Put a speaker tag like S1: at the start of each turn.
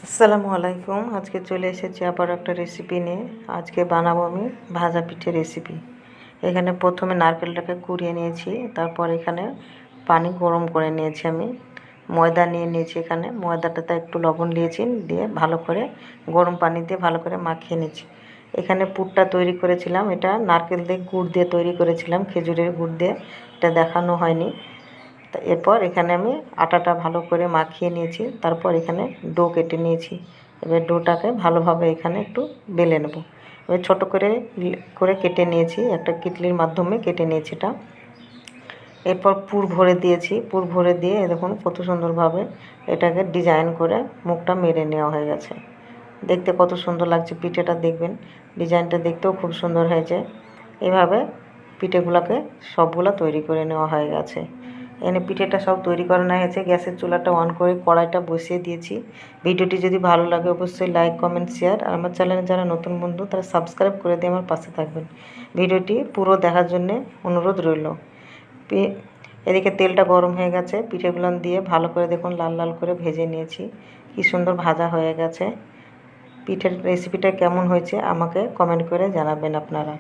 S1: আসসালামু আলাইকুম। আজকে চলে এসেছি আবার একটা রেসিপি নিয়ে। আজকে বানাবো আমি ভাজা পিঠে রেসিপি। এখানে প্রথমে নারকেলটাকে কুড়িয়ে নিয়েছি, তারপর এখানে পানি গরম করে নিয়েছি আমি। ময়দা নিয়ে নিয়েছি, এখানে ময়দাটাতে একটু লবণ দিয়েছি, দিয়ে ভালো করে গরম পানি দিয়ে ভালো করে মাখিয়ে নিয়েছি। এখানে পুরটা তৈরি করেছিলাম, এটা নারকেল দিয়ে গুড় দিয়ে তৈরি করেছিলাম, খেজুরের গুড় দিয়ে, এটা দেখানো হয়নি। এরপর এখানে আমি আটাটা ভালো করে মাখিয়ে নিয়েছি, তারপর এখানে ডো কেটে নিয়েছি। এবার ডোটাকে ভালোভাবে এখানে একটু বেলে নেব। এবার ছোটো করে কেটে নিয়েছি, একটা কিটলির মাধ্যমে কেটে নিয়েছি এটা। এরপর পুর ভরে দিয়েছি, পুর ভরে দিয়ে দেখুন কত সুন্দরভাবে এটাকে ডিজাইন করে মুখটা মেরে নেওয়া হয়ে গেছে। দেখতে কত সুন্দর লাগছে পিঠেটা, দেখবেন ডিজাইনটা দেখতেও খুব সুন্দর হয়েছে। এভাবে পিঠেগুলোকে সবগুলো তৈরি করে নেওয়া হয়ে গেছে। এনে পিঠেটা সব তৈরি করে নেওয়া হয়েছে। গ্যাসের চুলাটা অন করে কড়াইটা বসিয়ে দিয়েছি। ভিডিওটি যদি ভালো লাগে অবশ্যই লাইক, কমেন্ট, শেয়ার, আর আমার চ্যানেলে যারা নতুন বন্ধু তারা সাবস্ক্রাইব করে দিয়ে আমার পাশে থাকবেন। ভিডিওটি পুরো দেখার জন্যে অনুরোধ রইল। এদিকে তেলটা গরম হয়ে গেছে, পিঠেগুলো দিয়ে ভালো করে দেখুন লাল লাল করে ভেজে নিয়েছি। কি সুন্দর ভাজা হয়ে গেছে। পিঠের রেসিপিটা কেমন হয়েছে আমাকে কমেন্ট করে জানাবেন আপনারা।